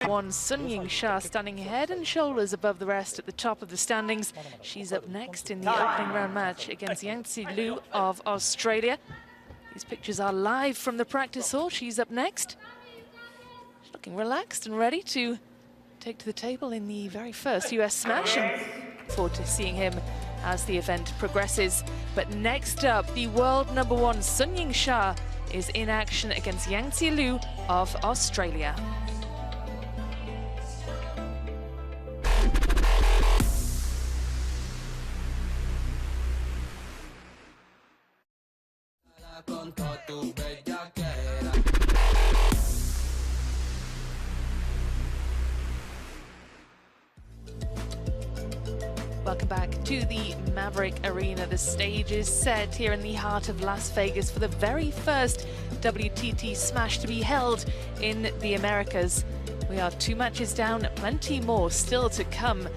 One Sun Ying-sha standing head and shoulders above the rest at the top of the standings. She's up next in the opening round match against Yangtze Liu of Australia. These pictures are live from the practice hall. She's up next. She's looking relaxed and ready to take to the table in the very first US Smash, and look forward to seeing him as the event progresses. But next up, the world #1 Sun Ying-sha is in action against Yangtze Liu of Australia. Welcome back to the Maverick Arena. The stage is set here in the heart of Las Vegas for the very first WTT Smash to be held in the Americas. We are 2 matches down, plenty more still to come.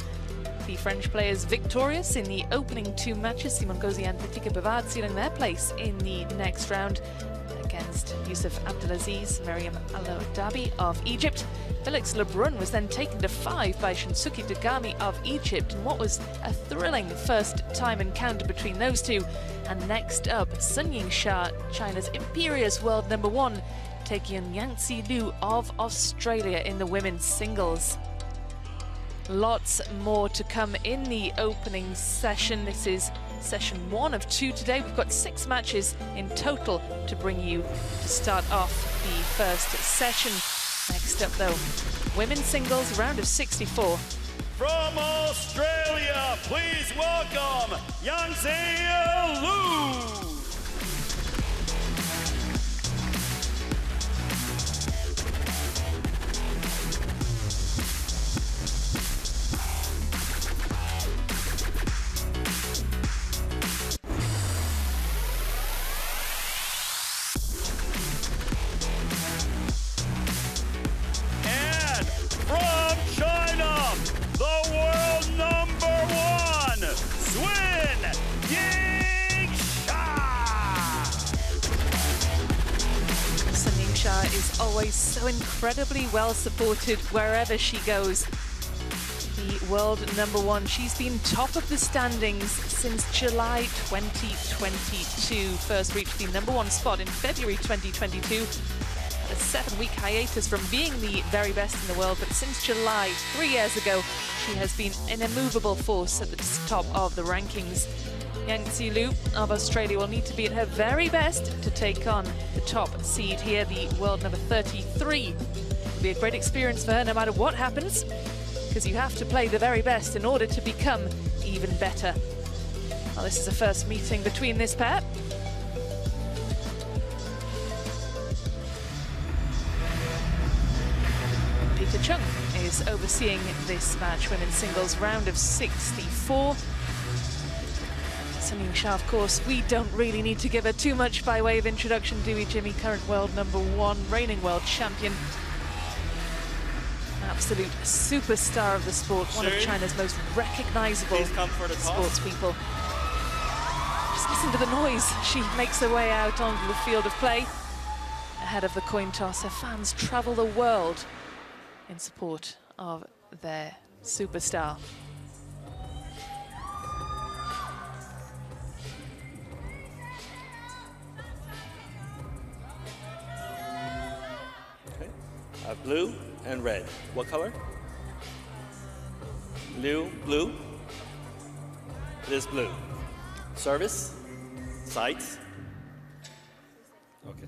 The French players victorious in the opening 2 matches. Simon Gauzy and Pratika Bavad sealing their place in the next round against Yusuf Abdelaziz, Mariam Al-Dabi of Egypt. Felix Lebrun was then taken to 5 by Shinsuke Dagami of Egypt, in what was a thrilling first-time encounter between those two. And next up, Sun Ying-sha, China's imperious world #1, taking on Yangtze Liu of Australia in the women's singles. Lots more to come in the opening session. This is session 1 of 2 today. We've got 6 matches in total to bring you to start off the first session. Next up though, women's singles round of 64. From Australia, please welcome Yangtze Liu. Is always so incredibly well supported wherever she goes. The world #1, she's been top of the standings since July 2022. First reached the #1 spot in February 2022. Had a 7-week hiatus from being the very best in the world, but since July, 3 years ago, she has been an immovable force at the top of the rankings. Yangtze Liu of Australia will need to be at her very best to take on the top seed here, the world #33. It'll be a great experience for her no matter what happens, because you have to play the very best in order to become even better. Well, this is the first meeting between this pair. Peter Chung is overseeing this match, women's singles round of 64. Sun Ying-sha, of course, we don't really need to give her too much by way of introduction, do we, Jimmy? Current world #1, reigning world champion. Absolute superstar of the sport, one of China's most recognizable sports people. Just listen to the noise. She makes her way out onto the field of play. Ahead of the coin toss, her fans travel the world in support of their superstar. Blue and red. What color? Liu, blue. It is blue. Service, sights. Okay.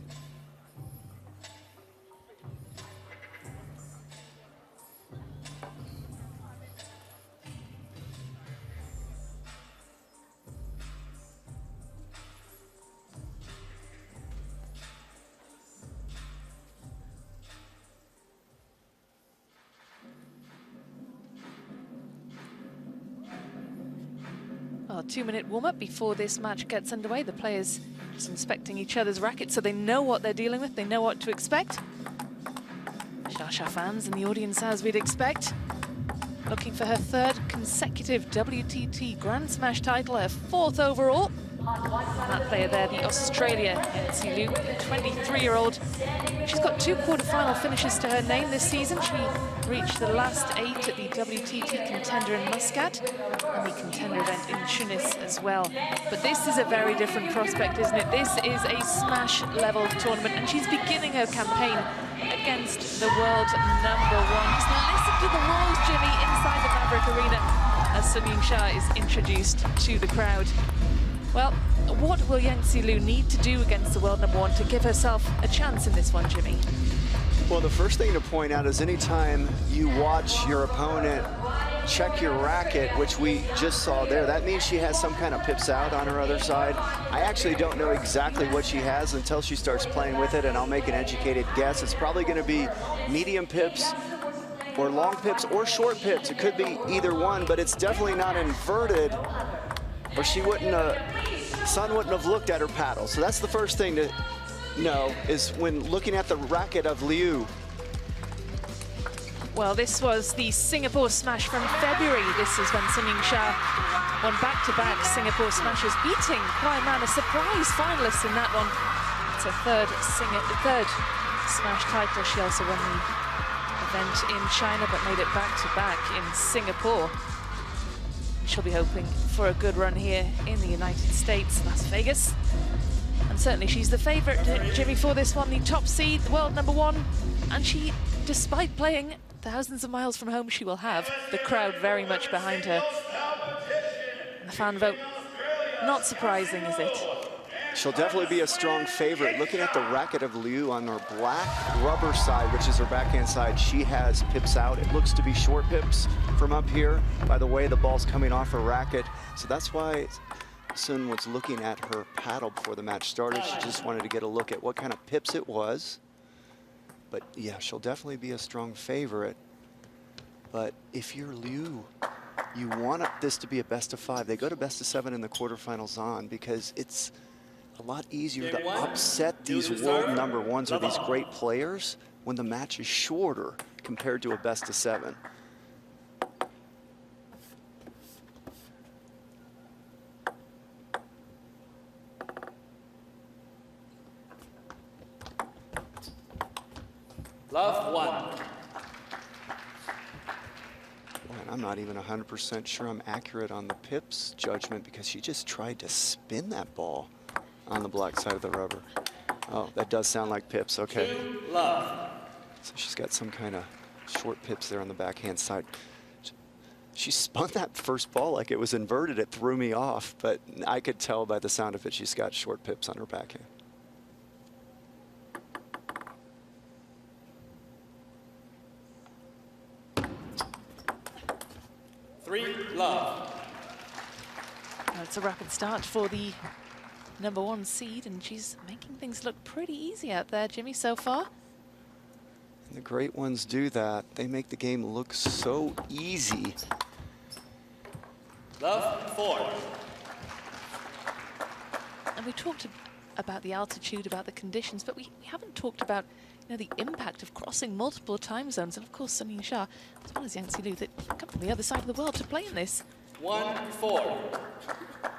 Well, 2-minute warm-up before this match gets underway. The players just inspecting each other's rackets so they know what they're dealing with, they know what to expect. Sha fans in the audience, as we'd expect, looking for her 3rd consecutive WTT Grand Smash title, her 4th overall. That player there, the Australia Yancy Liu, 23-year-old. She's got 2 quarter-final finishes to her name this season. She reached the last 8 at the WTT Contender in Muscat and the Contender event in Tunis as well. But this is a very different prospect, isn't it? This is a Smash-level tournament, and she's beginning her campaign against the world #1. Just listen to the roars, Jimmy, inside the Maverick Arena as Sunyin Shah is introduced to the crowd. Well, what will Yancy Liu need to do against the world #1 to give herself a chance in this one, Jimmy? Well, the first thing to point out is anytime you watch your opponent check your racket, which we just saw there, that means she has some kind of pips out on her other side. I actually don't know exactly what she has until she starts playing with it, and I'll make an educated guess. It's probably going to be medium pips or long pips or short pips. It could be either one, but it's definitely not inverted, or she wouldn't Sun wouldn't have looked at her paddle. So that's the first thing to know, is when looking at the racket of Liu. Well, this was the Singapore Smash from February. This is when Sunyin Shah won back-to-back Singapore Smashes, beating Kwai-Man, a surprise finalist in that one. It's her third Smash title. She also won the event in China, but made it back-to-back in Singapore. She'll be hoping for a good run here in the United States, Las Vegas. And certainly she's the favorite, Jimmy, for this one, the top seed, the world #1. And she, despite playing thousands of miles from home, she will have the crowd very much behind her. And the fan vote, not surprising, is it? She'll definitely be a strong favorite. Looking at the racket of Liu on her black rubber side, which is her backhand side, she has pips out. It looks to be short pips from up here by the way the ball's coming off her racket. So that's why Sun was looking at her paddle before the match started. She just wanted to get a look at what kind of pips it was. But yeah, she'll definitely be a strong favorite. But if you're Liu, you want this to be a best-of-5. They go to best-of-7 in the quarterfinals on, because it's a lot easier to upset these world #1s or these great players when the match is shorter compared to a best-of-7. Love 1. And I'm not even 100% sure I'm accurate on the pips judgment, because she just tried to spin that ball on the black side of the rubber. Oh, that does sound like pips, okay. Love. So she's got some kind of short pips there on the backhand side. She spun that first ball like it was inverted. It threw me off, but I could tell by the sound of it she's got short pips on her backhand. Love. Well, it's a rapid start for the #1 seed, and she's making things look pretty easy out there, Jimmy, so far. And the great ones do that. They make the game look so easy. Love 4. And we talked about the altitude, about the conditions, but we haven't talked about, you know, the impact of crossing multiple time zones. And of course, Sunyin Shah, as well as Yancy Liu, that come from the other side of the world to play in this. 1-4.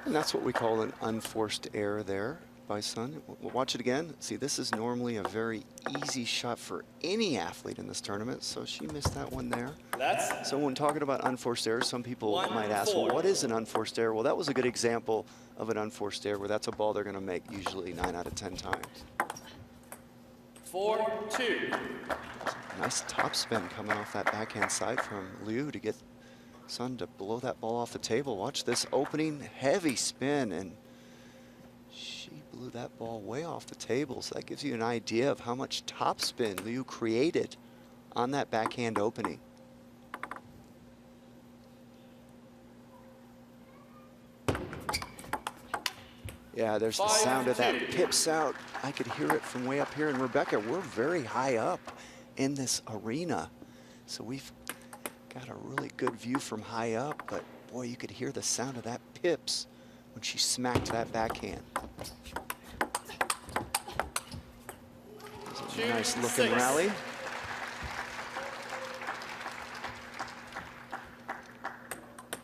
And that's what we call an unforced error there by Sun. We'll watch it again. See, this is normally a very easy shot for any athlete in this tournament, so she missed that one there. So when talking about unforced errors, some people might ask, well, what is an unforced error? Well, that was a good example of an unforced error, where that's a ball they're going to make usually 9 out of 10 times. 4-2. Nice topspin coming off that backhand side from Liu to get Sun to blow that ball off the table. Watch this opening heavy spin, and she blew that ball way off the table. So that gives you an idea of how much topspin Liu created on that backhand opening. Yeah, there's the sound of that pips out. I could hear it from way up here. And Rebecca, we're very high up in this arena, so we've got a really good view from high up, but boy, you could hear the sound of that pips when she smacked that backhand. It was a nice looking rally.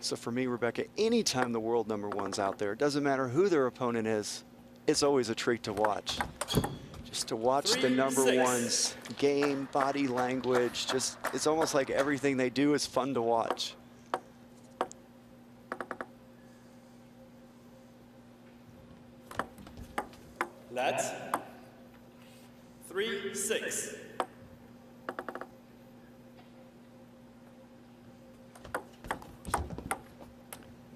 So for me, Rebecca, anytime the world #1's out there, it doesn't matter who their opponent is, it's always a treat to watch. Just to watch the #1's game, body language, just, it's almost like everything they do is fun to watch. Let's 3-6.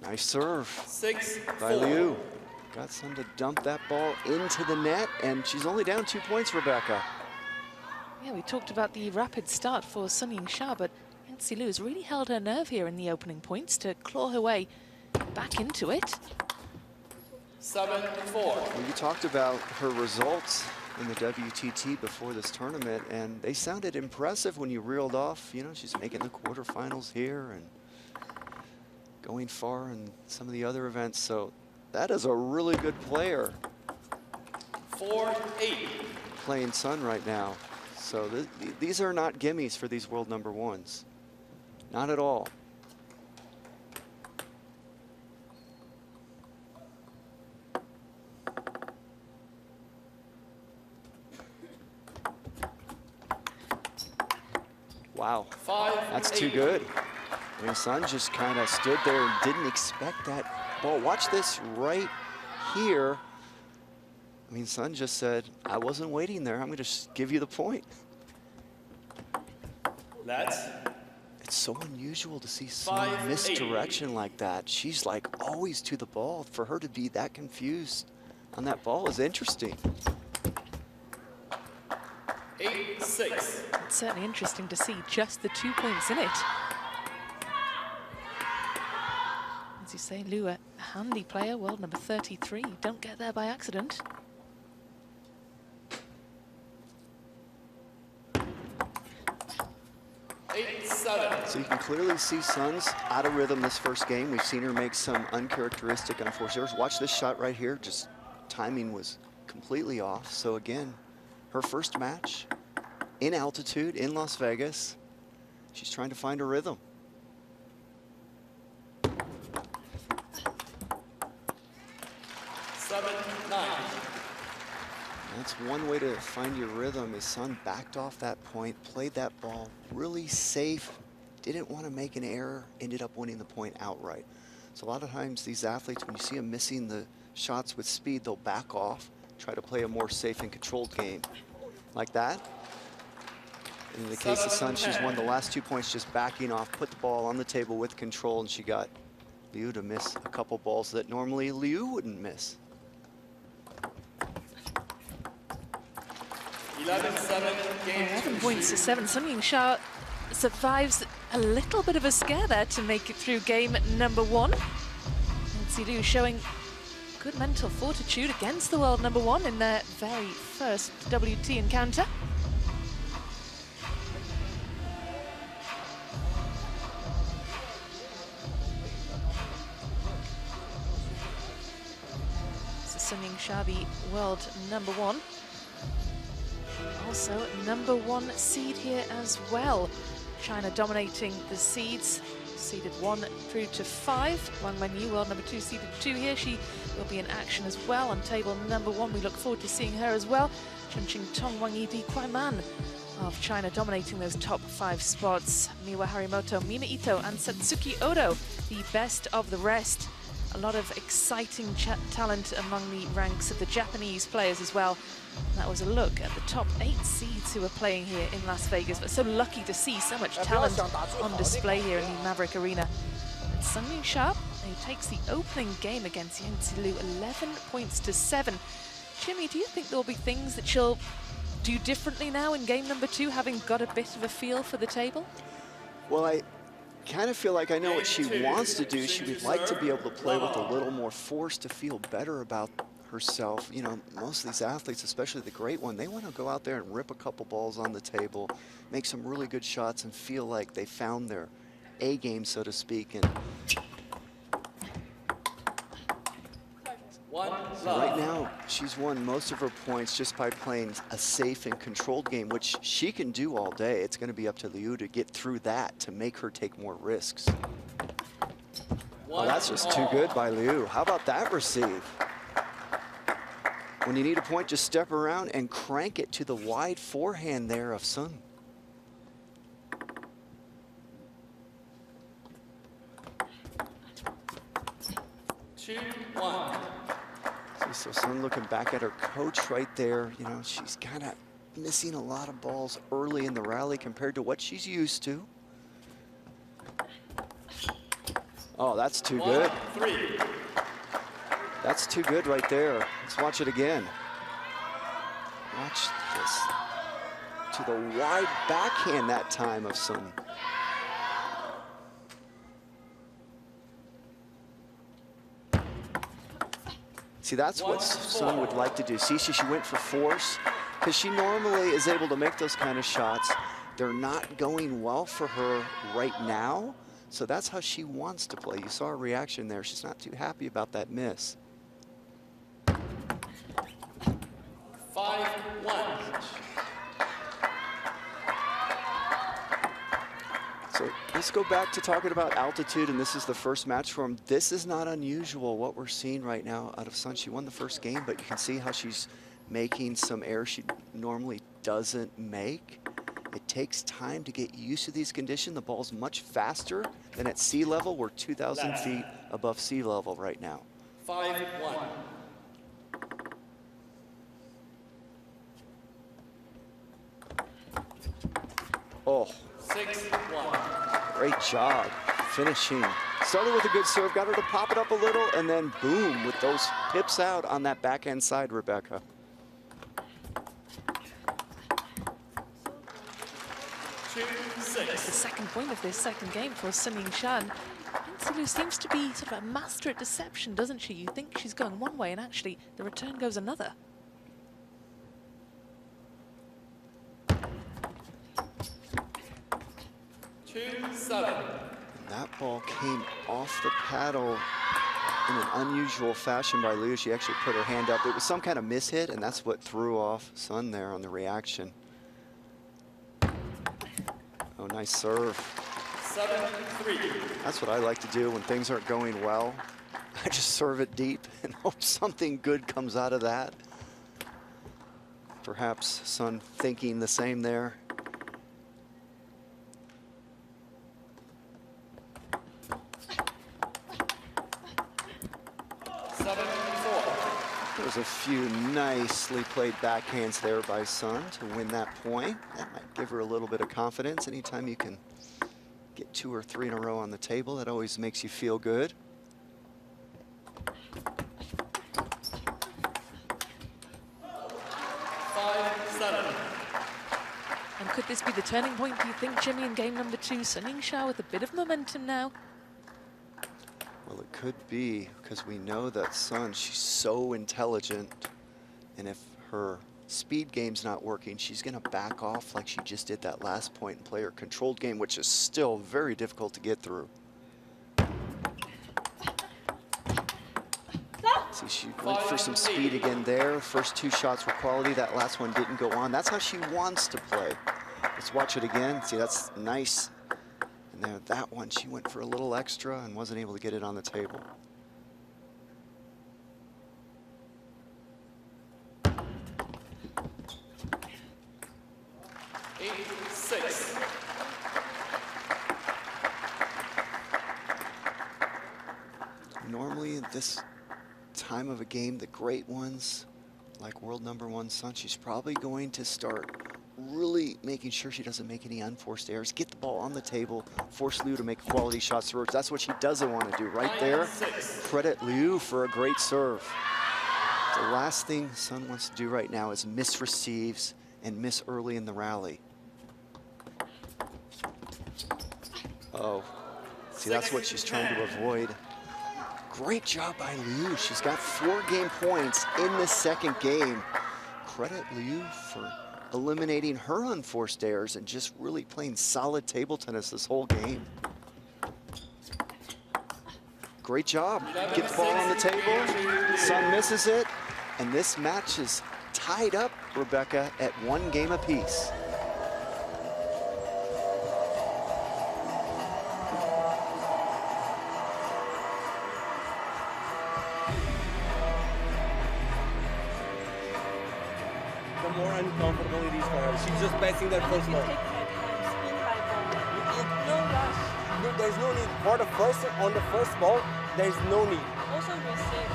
Nice serve 6-4. by Liu. Got Sun to dump that ball into the net, and she's only down 2 points, Rebecca. Yeah, we talked about the rapid start for Sun Ying-sha, but Yancy Liu has really held her nerve here in the opening points to claw her way back into it. 7-4. Well, you talked about her results in the WTT before this tournament, and they sounded impressive when you reeled off. You know, she's making the quarterfinals here and going far in some of the other events. So that is a really good player. 4-8. Playing Sun right now. So these are not gimmies for these world #1s. Not at all. Wow, that's too good. I mean, Sun just kind of stood there and didn't expect that ball. Watch this right here. I mean, Sun just said, I wasn't waiting there. I'm going to give you the point. It's so unusual to see Sun misdirection like that. She's like always to the ball. For her to be that confused on that ball is interesting. 8-6. It's certainly interesting to see just the 2 points in it. As you say, Liu, a handy player, world #33. Don't get there by accident. So you can clearly see Sun's out of rhythm this first game. We've seen her make some uncharacteristic unforced errors. Watch this shot right here. Just timing was completely off. So again, her first match in altitude in Las Vegas. She's trying to find her rhythm. That's one way to find your rhythm. Is Sun backed off that point, played that ball really safe, didn't want to make an error, ended up winning the point outright. So a lot of times these athletes, when you see them missing the shots with speed, they'll back off, try to play a more safe and controlled game. Like that. In the case of Sun, she's won the last 2 points just backing off, put the ball on the table with control, and she got Liu to miss a couple balls that normally Liu wouldn't miss. 11 points to 7. Sun Ying-sha survives a little bit of a scare there to make it through game #1. Yancy Liu showing good mental fortitude against the world #1 in their very first WT encounter. So Sun Ying-sha, the world #1. Also #1 seed here as well. China dominating the seeds, seeded 1 through to 5. Wang Wenyu, world #2, seeded 2 here. She will be in action as well on table #1. We look forward to seeing her as well. Chen Qingtong, Wang Yidi, Kuai Man of China dominating those top 5 spots. Miwa Harimoto, Mima Ito, and Satsuki Odo, the best of the rest. A lot of exciting talent among the ranks of the Japanese players as well. That was a look at the top 8 seeds who are playing here in Las Vegas, but so lucky to see so much talent on display here in the Maverick Arena. And Sun Ying-sha, who takes the opening game against Yancy Liu, 11 points to 7. Jimmy, do you think there'll be things that she'll do differently now in game #2, having got a bit of a feel for the table? Well, I kind of feel like I know what she wants to do. She would like to be able to play with a little more force to feel better about herself. You know, most of these athletes, especially the great one, they want to go out there and rip a couple balls on the table, make some really good shots, and feel like they found their A game, so to speak. And so right now, she's won most of her points just by playing a safe and controlled game, which she can do all day. It's going to be up to Liu to get through that to make her take more risks. Oh, that's just too good by Liu. How about that receive? When you need a point, just step around and crank it to the wide forehand there of Sun. So Sun looking back at her coach right there. You know, she's kind of missing a lot of balls early in the rally compared to what she's used to. Oh, that's too good. That's too good right there. Let's watch it again. Watch this. To the wide backhand that time of Sun. See, that's what Sun would like to do. See, she went for force because she normally is able to make those kind of shots. They're not going well for her right now. So that's how she wants to play. You saw her reaction there. She's not too happy about that miss. 5-1. So let's go back to talking about altitude, and this is the first match for him. This is not unusual, what we're seeing right now out of Sun. She won the first game, but you can see how she's making some errors she normally doesn't make. It takes time to get used to these conditions. The ball's much faster than at sea level. We're 2,000 feet above sea level right now. 5-1. Oh. 6-1. Great job finishing. Started with a good serve, got her to pop it up a little, and then boom, with those pips out on that backhand side, Rebecca. 2-6. The second point of this second game for Sun Yingshan. Liu seems to be sort of a master at deception, doesn't she? You think she's going one way, and actually the return goes another. That ball came off the paddle in an unusual fashion by Liu. She actually put her hand up. It was some kind of mishit, and that's what threw off Sun there on the reaction. Oh, nice serve. 7-3. That's what I like to do when things aren't going well. I just serve it deep and hope something good comes out of that. Perhaps Sun thinking the same there. There's a few nicely played backhands there by Sun to win that point. That might give her a little bit of confidence. Anytime you can get 2 or 3 in a row on the table, that always makes you feel good. And could this be the turning point, do you think, Jimmy, in game number 2? Sun Yingshan with a bit of momentum now. Well, it could be, because we know that Sun, she's so intelligent, and if her speed game's not working, she's going to back off like she just did that last point and play her controlled game, which is still very difficult to get through. See, she went for some speed again there. First 2 shots were quality. That last one didn't go on. That's how she wants to play. Let's watch it again. See, that's nice. And there, that one, she went for a little extra and wasn't able to get it on the table. Normally at this time of a game, the great ones, like world #1 Sun, she's probably going to start really making sure she doesn't make any unforced errors, get the ball on the table, force Liu to make quality shots through her. That's what she doesn't want to do right there. Credit Liu for a great serve. The last thing Sun wants to do right now is miss receives and miss early in the rally. Oh, see, that's what she's trying to avoid. Great job by Liu. She's got 4 game points in the second game. Credit Liu for eliminating her unforced errors and just really playing solid table tennis this whole game. Great job. Get the ball on the table. Sun misses it. And this match is tied up, Rebecca, at 1 game apiece. uncomfortable it is for her. She's just passing that first ball. Take her time, spin by ball. No rush. No, there's no need. For the first, on the first ball, there's no need. Also receive.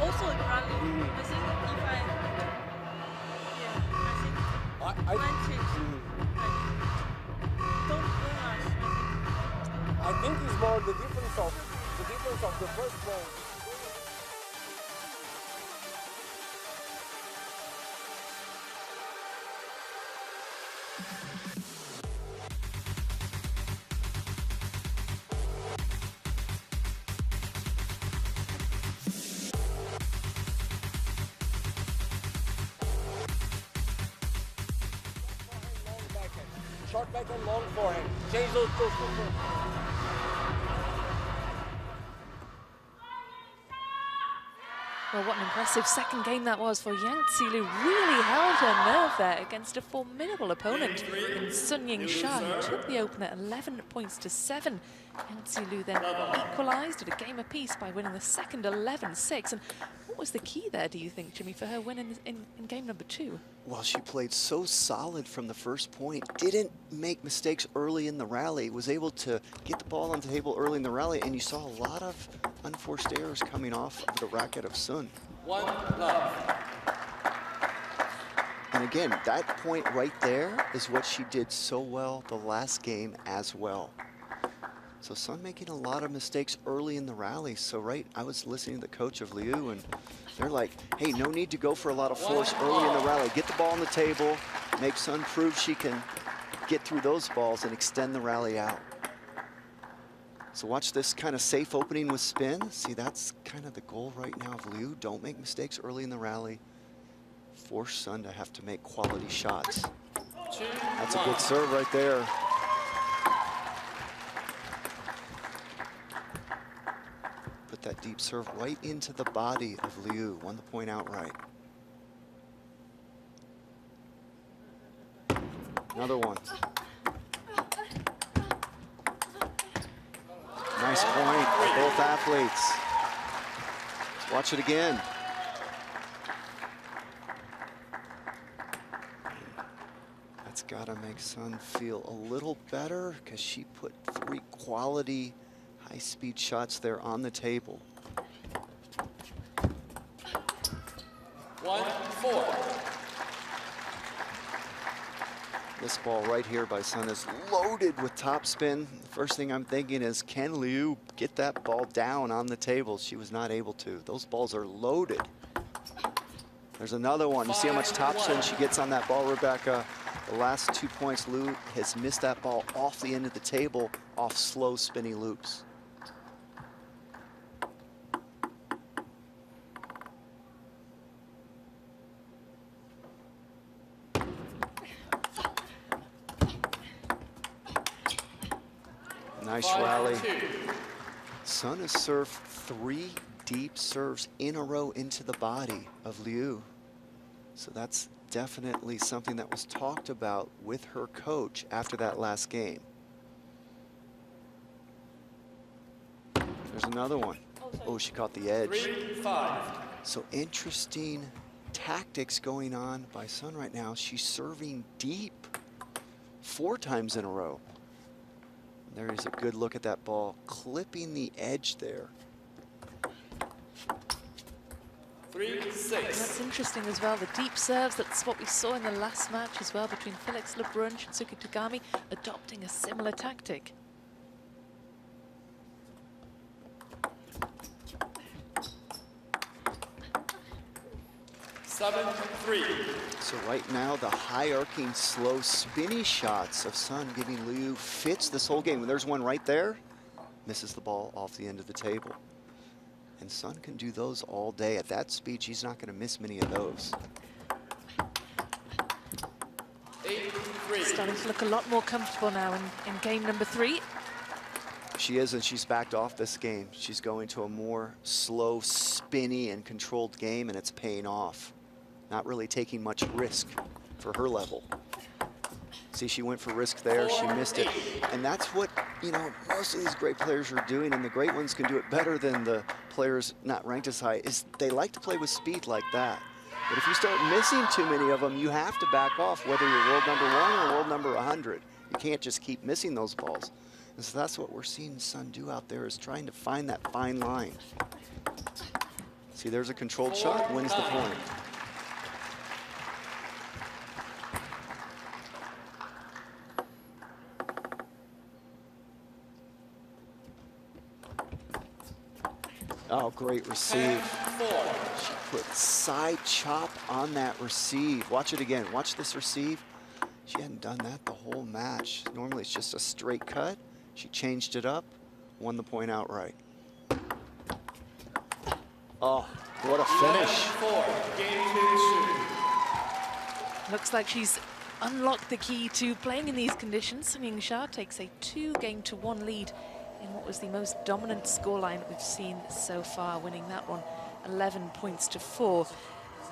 Also rally. I think if I, yeah, I think one change. Don't rush. I think it's more the difference of the first ball. Short backhand, long forehand. Change those two. Well, what an impressive second game that was for Yang Qilu. Really held her nerve there against a formidable opponent in Sun Ying Sha, who took the opener 11 points to 7. Yang Qilu then equalised at a game apiece by winning the second 11-6. And what was the key there, do you think, Jimmy, for her win in game number 2? Well, she played so solid from the first point, didn't make mistakes early in the rally, was able to get the ball on the table early in the rally, and you saw a lot of unforced errors coming off of the racket of Sun. 1 love. And again, that point right there is what she did so well the last game as well. So Sun making a lot of mistakes early in the rally. So I was listening to the coach of Liu, and they're like, hey, no need to go for a lot of force early in the rally. Get the ball on the table, make Sun prove she can get through those balls and extend the rally out. So watch this kind of safe opening with spin. See, that's kind of the goal right now of Liu. Don't make mistakes early in the rally. Force Sun to have to make quality shots. That's a good serve right there. Put that deep serve right into the body of Liu. Won the point outright. Another one. Nice point for both athletes. Let's watch it again. That's got to make Sun feel a little better because she put 3 quality high-speed shots there on the table. 1-4. This ball right here by Sun is loaded with topspin. The first thing I'm thinking is, can Liu get that ball down on the table? She was not able to. Those balls are loaded. There's another one. You see how much topspin she gets on that ball, Rebecca? The last 2 points, Liu has missed that ball off the end of the table, off slow spinny loops. Nice rally. Sun has served 3 deep serves in a row into the body of Liu. So that's definitely something that was talked about with her coach after that last game. There's another one. Oh, she caught the edge. 3-5. So interesting tactics going on by Sun right now. She's serving deep 4 times in a row. There is a good look at that ball, clipping the edge there. 3-6. That's interesting as well, the deep serves. That's what we saw in the last match as well between Felix Lebrun, Shinsuke Tagami, adopting a similar tactic. Seven, 3. So right now, the high arcing, slow, spinny shots of Sun giving Liu fits this whole game. There's one right there, misses the ball off the end of the table. And Sun can do those all day. At that speed, she's not going to miss many of those. 8-3. Starting to look a lot more comfortable now in game number 3. She is, and she's backed off this game. She's going to a more slow, spinny, and controlled game, and it's paying off. Not really taking much risk for her level. See, she went for risk there, she missed it. And that's what, you know, most of these great players are doing, and the great ones can do it better than the players not ranked as high, is they like to play with speed like that. But if you start missing too many of them, you have to back off, whether you're world number 1 or world number 100. You can't just keep missing those balls. And so that's what we're seeing Sun do out there, is trying to find that fine line. See, there's a controlled shot, wins the point. Oh, great receive. She put side chop on that receive. Watch it again. Watch this receive. She hadn't done that the whole match. Normally it's just a straight cut. She changed it up, won the point outright. Oh, what a finish. Looks like she's unlocked the key to playing in these conditions. Sun Ying-sha takes a 2-1 lead in what was the most dominant scoreline that we've seen so far, winning that one 11 points to 4.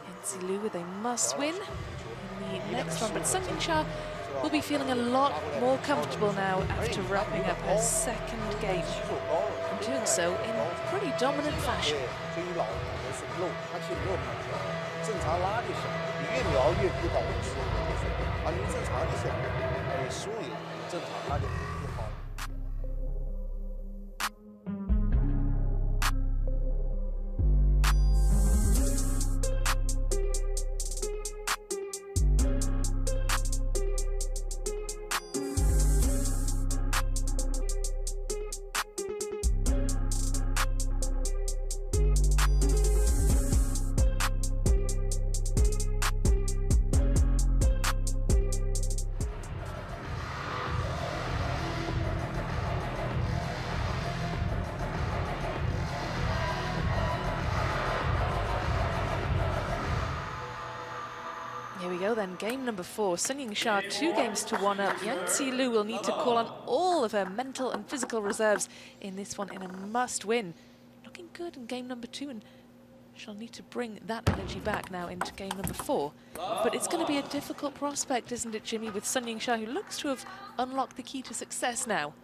Yancy Liu with a must-win in the next one, but Sun Ying-sha will be feeling a lot more comfortable now after wrapping up her second game, and doing so in pretty dominant fashion. 'Then game number 4, Sun Ying-sha 2-1 up. Yancy Liu will need to call on all of her mental and physical reserves in this one in a must-win. Looking good in game number 2, and she'll need to bring that energy back now into game number 4. But it's going to be a difficult prospect, isn't it, Jimmy, with Sun Ying-sha, who looks to have unlocked the key to success now.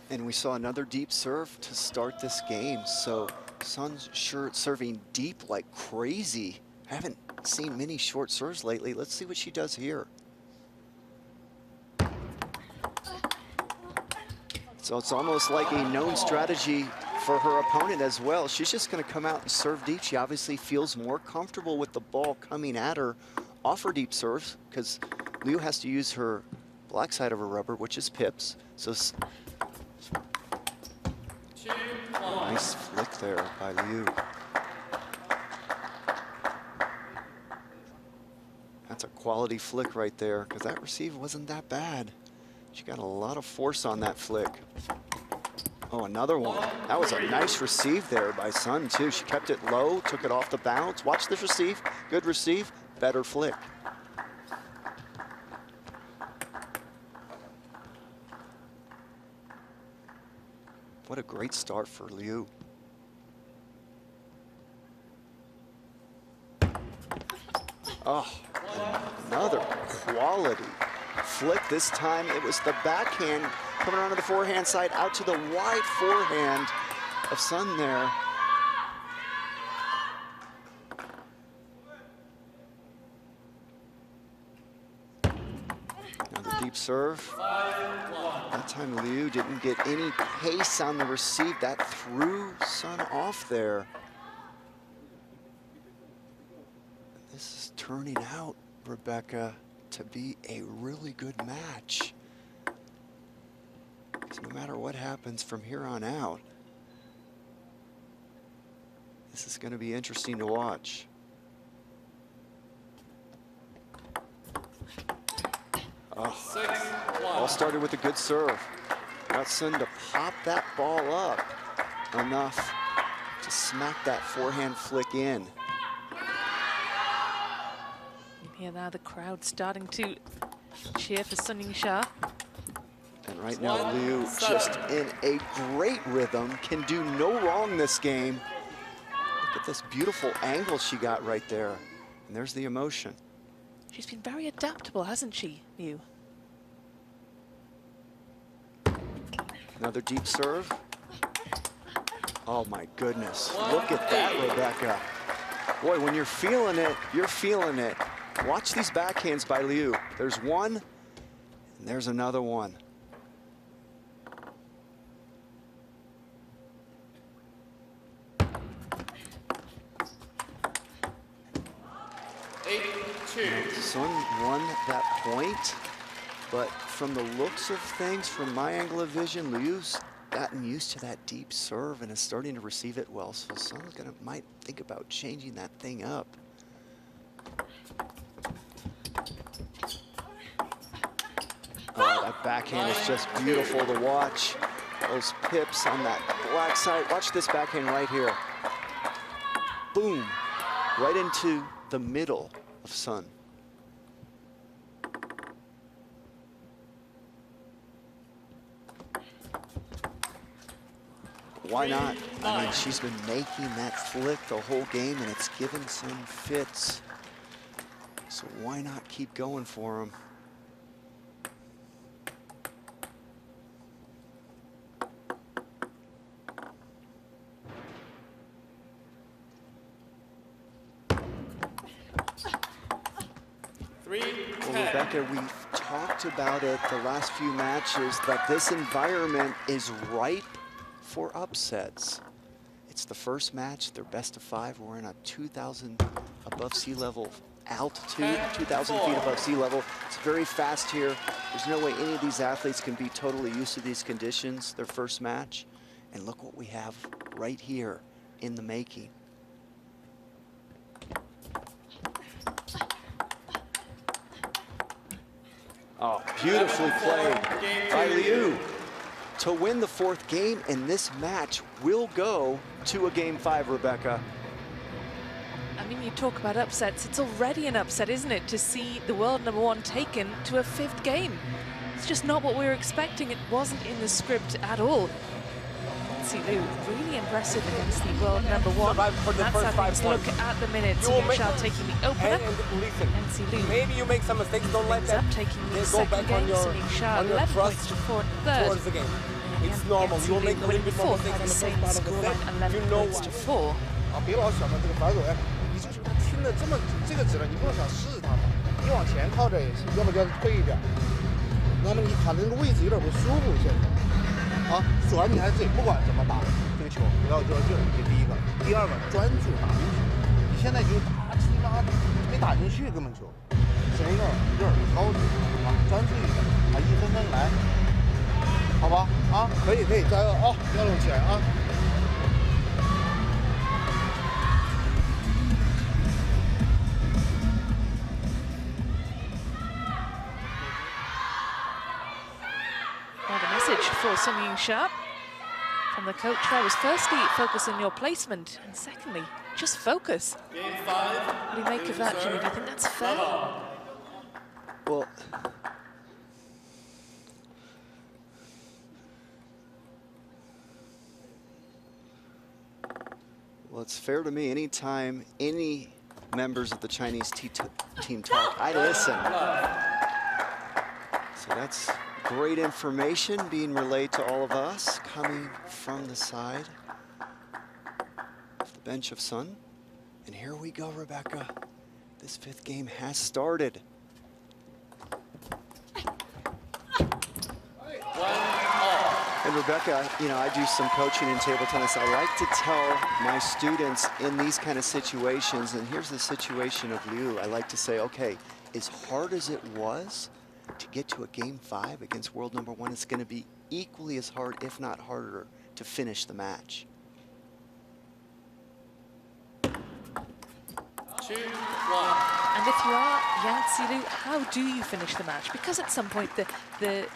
And we saw another deep serve to start this game, so Sun's sure serving deep like crazy. Haven't seen many short serves lately. Let's see what she does here. So it's almost like a known strategy for her opponent as well. She's just going to come out and serve deep. She obviously feels more comfortable with the ball coming at her off her deep serves, because Liu has to use her black side of her rubber, which is pips. So nice flick there by Liu. That's a quality flick right there, because that receive wasn't that bad. She got a lot of force on that flick. Oh, another one. That was a nice receive there by Sun, too. She kept it low, took it off the bounce. Watch this receive. Good receive, better flick. What a great start for Liu. Oh, another quality flick. This time it was the backhand coming around to the forehand side, out to the wide forehand of Sun there. Another deep serve. That time Liu didn't get any pace on the receive. That threw Sun off there. This is turning out, Rebecca, to be a really good match. Because no matter what happens from here on out, this is going to be interesting to watch. Oh, all started with a good serve. Got Sun to pop that ball up enough to smack that forehand flick in. Here now the crowd starting to cheer for Sun Ying-sha. And right now Liu just in a great rhythm, can do no wrong this game. Look at this beautiful angle she got right there. And there's the emotion. She's been very adaptable, hasn't she, Liu? Another deep serve. Oh my goodness, look at that, Rebecca. Boy, when you're feeling it, you're feeling it. Watch these backhands by Liu. There's one, and there's another one. Sun won that point, but from the looks of things, from my angle of vision, Liu's gotten used to that deep serve and is starting to receive it well. So Sun's might think about changing that thing up. Oh, that backhand is just beautiful to watch. Those pips on that black side. Watch this backhand right here. Boom, right into the middle of Sun. Why not? I mean, she's been making that flick the whole game, and it's given some fits. So why not keep going for him? Well, Rebecca, we've talked about it the last few matches, that this environment is ripe for upsets. It's the first match, they're best of 5. We're in a 2,000 above sea level altitude, 2,000 feet above sea level. It's very fast here. There's no way any of these athletes can be totally used to these conditions, their first match. And look what we have right here in the making. Oh, beautifully played by Liu to win the 4th game, and this match will go to a Game 5, Rebecca. I mean, you talk about upsets. It's already an upset, isn't it, to see the world #1 taken to a 5th game? It's just not what we were expecting. It wasn't in the script at all. See, Liu, really impressive against the world #1. That's how things look at the minute. Sha taking the opener. And see Liu. Maybe you make some mistakes, don't let that taking the go second back game. on Sha your 11 trust points to 4 in third. towards the game. It's normal. You will make a little bit more mistakes on the first part of the set. You know points to why. 4. 啊，别老想着这个反手，哎，你就是听的这么这个指了，你不能想试试它嘛，你往前靠着也行，要不就退一点。那么你卡的那个位置有点不舒服，现在。啊，主要你还是不管怎么打这个球，不要较劲儿，这第一个。第二个，专注打进去。你现在就打鸡巴没打进去，根本球。先有点高度啊，专注一点啊，一分分来，好吧？啊，可以，加油啊，不要拢起来啊。Well, the message for Sun Sha from the coach there was firstly, focus on your placement, and secondly, just focus. Game 5. What do you make of that, Jimmy? Do you think that's fair? Well, it's fair to me. Anytime any members of the Chinese team talk, I listen. So that's great information being relayed to all of us, coming from the side of the bench of Sun. And here we go, Rebecca. This 5th game has started. And Rebecca, you know, I do some coaching in table tennis. I like to tell my students in these kind of situations, and here's the situation of Liu, I like to say, okay, as hard as it was to get to a Game 5 against world #1, it's going to be equally as hard, if not harder, to finish the match. 2-1. And if you are Yang Zilu, how do you finish the match? Because at some point the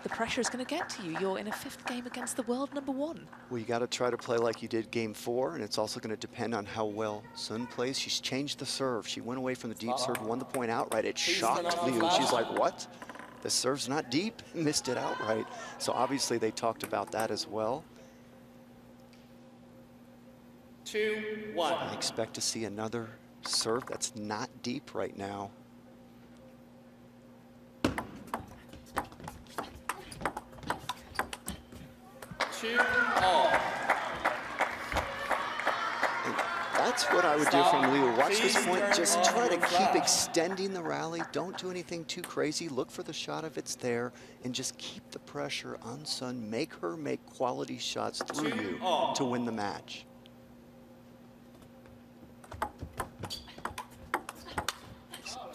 pressure is going to get to you. You're in a 5th game against the world #1. Well, you got to try to play like you did Game 4, and it's also going to depend on how well Sun plays. She's changed the serve. She went away from the deep serve, won the point outright. It shocked Liu. She's like, what? The serve's not deep? Missed it outright. So obviously they talked about that as well. 2-1. I expect to see another serve that's not deep right now. That's what I would do from Liu. Watch this point, just try to keep extending the rally. Don't do anything too crazy. Look for the shot if it's there, and just keep the pressure on Sun. Make her make quality shots through you to win the match.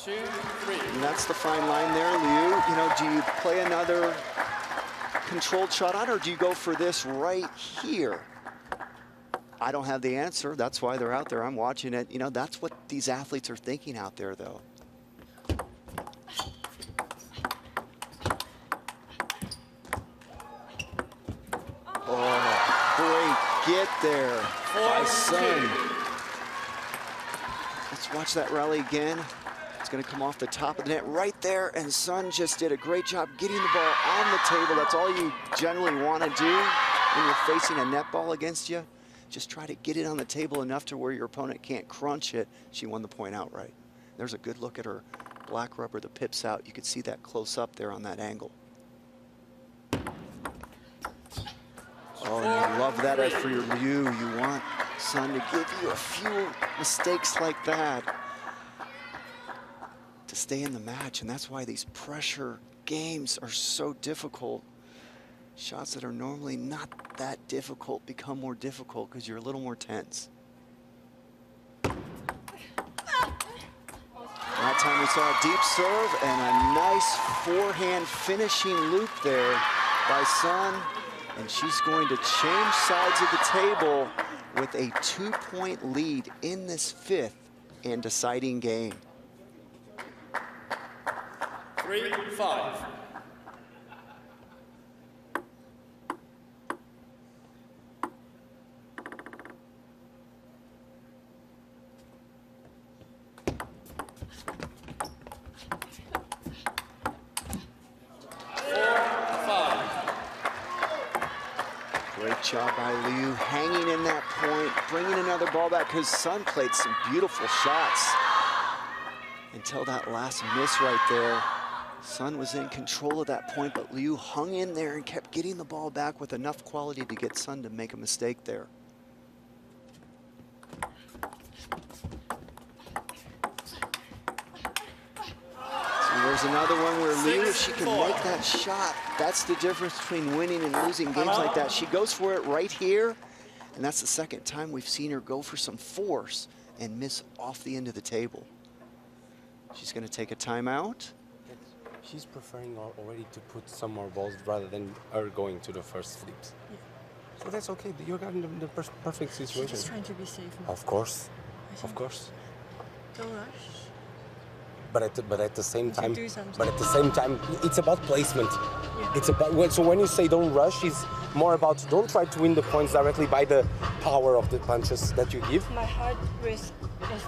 And that's the fine line there, Liu. You know, do you play another controlled shot on, or do you go for this right here? I don't have the answer. That's why they're out there. I'm watching it. You know, that's what these athletes are thinking out there, though. Oh, great get there by Sun. Let's watch that rally again. It's going to come off the top of the net right there, and Sun just did a great job getting the ball on the table. That's all you generally want to do when you're facing a net ball against you. Just try to get it on the table enough to where your opponent can't crunch it. She won the point outright. There's a good look at her black rubber, the pips out. You could see that close up there on that angle. Oh, and I love that for your Liu. You want Sun to give you a few mistakes like that to stay in the match, and that's why these pressure games are so difficult. Shots that are normally not that difficult become more difficult because you're a little more tense. That time we saw a deep serve and a nice forehand finishing loop there by Sun, and she's going to change sides of the table with a 2-point lead in this fifth and deciding game. 3-5. Great job by Liu, hanging in that point, bringing another ball back, because Sun played some beautiful shots until that last miss right there. Sun was in control of that point, but Liu hung in there and kept getting the ball back with enough quality to get Sun to make a mistake there. There's another one where Liu, if she can make that shot, that's the difference between winning and losing games like that. She goes for it right here, and that's the second time we've seen her go for some force and miss off the end of the table. She's going to take a timeout. She's preferring already to put some more balls rather than her going to the first flips. Yeah. So that's okay. You're in the perfect situation. She's just trying to be safe now. Of course. Of course. Don't rush. But at the same time, do something. but at the same time, it's about placement. Yeah. It's about, so when you say don't rush, it's more about don't try to win the points directly by the power of the punches that you give. My heart rate is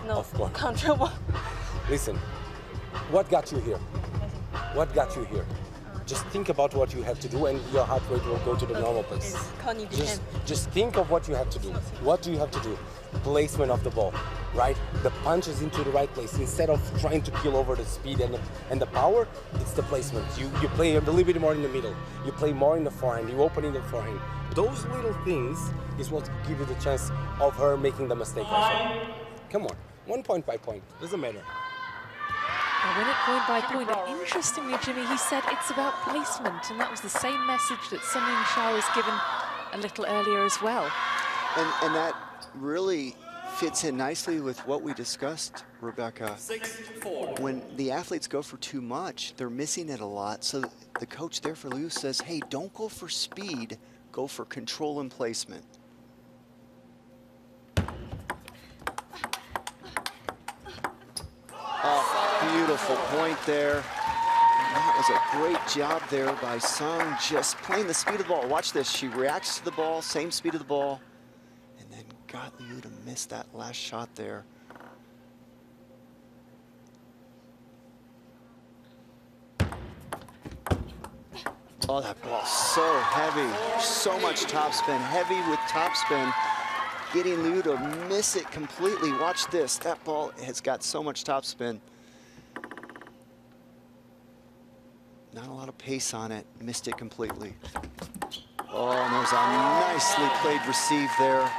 not Of course. controllable. Listen, what got you here? What got you here? Just think about what you have to do, and your heart rate will go to the normal place. Just think of what you have to do. What do you have to do? Placement of the ball, right? The punch is into the right place. Instead of trying to kill over the speed and the power, it's the placement. You play a little bit more in the middle. You play more in the forehand. You open in the forehand. Those little things is what give you the chance of her making the mistake also. Come on, 1 point by point, doesn't matter. I win it point by point, and interestingly, Jimmy, he said it's about placement, and that was the same message that Sun Ying-Shao was given a little earlier as well. And that really fits in nicely with what we discussed, Rebecca. 6-4. When the athletes go for too much, they're missing it a lot. So the coach there for Liu says, hey, don't go for speed, go for control and placement. Oh, beautiful point there. And that was a great job there by Sun, just playing the speed of the ball. Watch this, she reacts to the ball, same speed of the ball, and then got Liu to miss that last shot there. Oh, that ball's so heavy, so much topspin, heavy with topspin. Getting Liu to miss it completely. Watch this, that ball has got so much topspin. Not a lot of pace on it, missed it completely. Oh, and there's a nicely played receive there.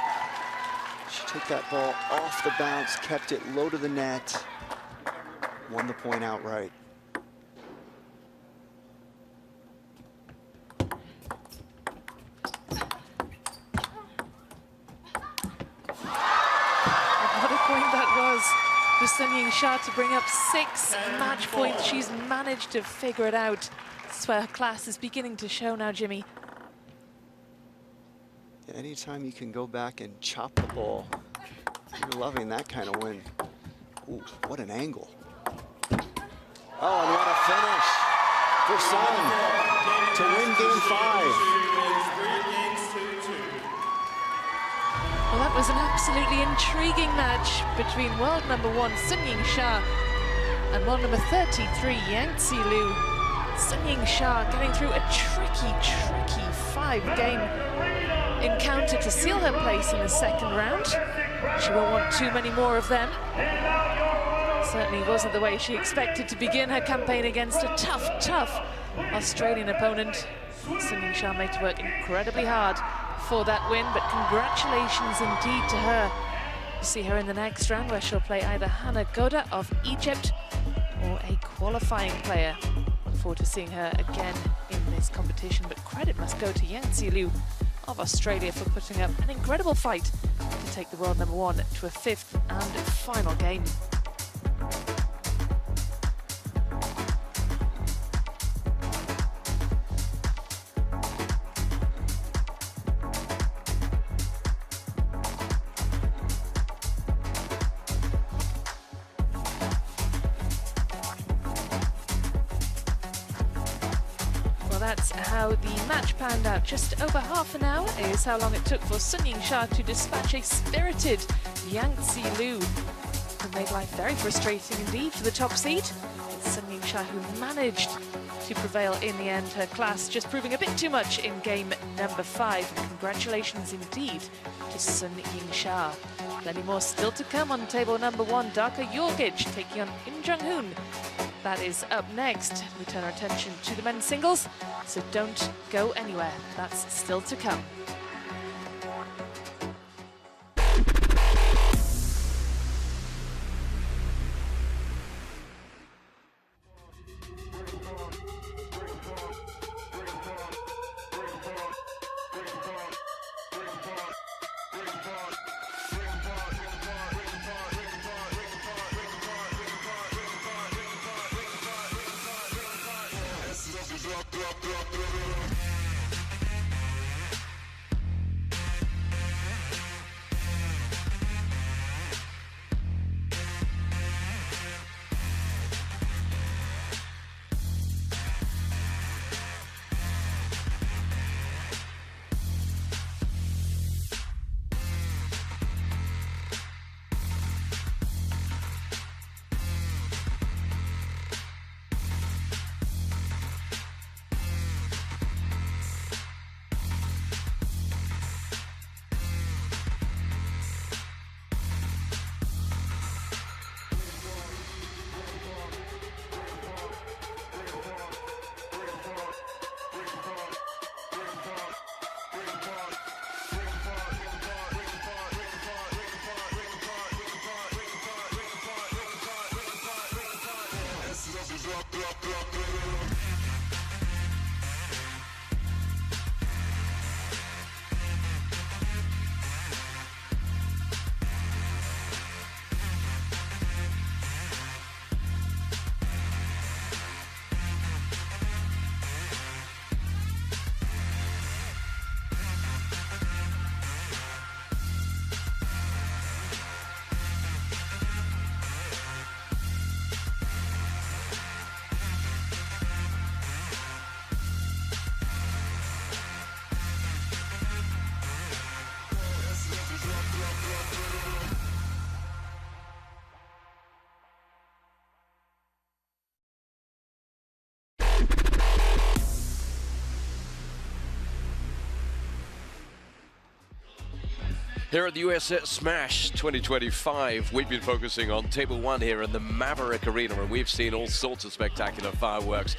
She took that ball off the bounce, kept it low to the net, won the point outright. What a point that was for Sun Ying-sha to bring up 6 match points. She's managed to figure it out. That's where her class is beginning to show now, Jimmy. Anytime you can go back and chop the ball, you're loving that kind of win. Ooh, what an angle. Oh, and what a finish for Sun to win game 5. Well, that was an absolutely intriguing match between world number 1 Sun Ying-sha and world number 33 Yang Zi-Lu. Sun Ying-sha getting through a tricky 5-game encounter to seal her place in the second round. She won't want too many more of them. Certainly wasn't the way she expected to begin her campaign against a tough Australian opponent. Sun Ying-sha made to work incredibly hard for that win, but congratulations indeed to her. We'll see her in the next round where she'll play either Hannah Goda of Egypt or a qualifying player. Look forward to seeing her again in this competition, but credit must go to Yang Zi-Lu of Australia for putting up an incredible fight to take the world number 1 to a 5th and final game. That's how the match panned out. Just over half an hour is how long it took for Sun Ying-sha to dispatch a spirited Yang Zi-Lu, who made life very frustrating indeed for the top seed. It's Sun Ying-sha who managed to prevail in the end. Her class just proving a bit too much in game number 5. Congratulations indeed to Sun Ying-sha. Plenty more still to come on table number 1. Darka Jorgic taking on Im Jung-hoon. That is up next. We turn our attention to the men's singles, so don't go anywhere. That's still to come. Here at the US Smash 2025, we've been focusing on Table 1 here in the Maverick Arena, and we've seen all sorts of spectacular fireworks.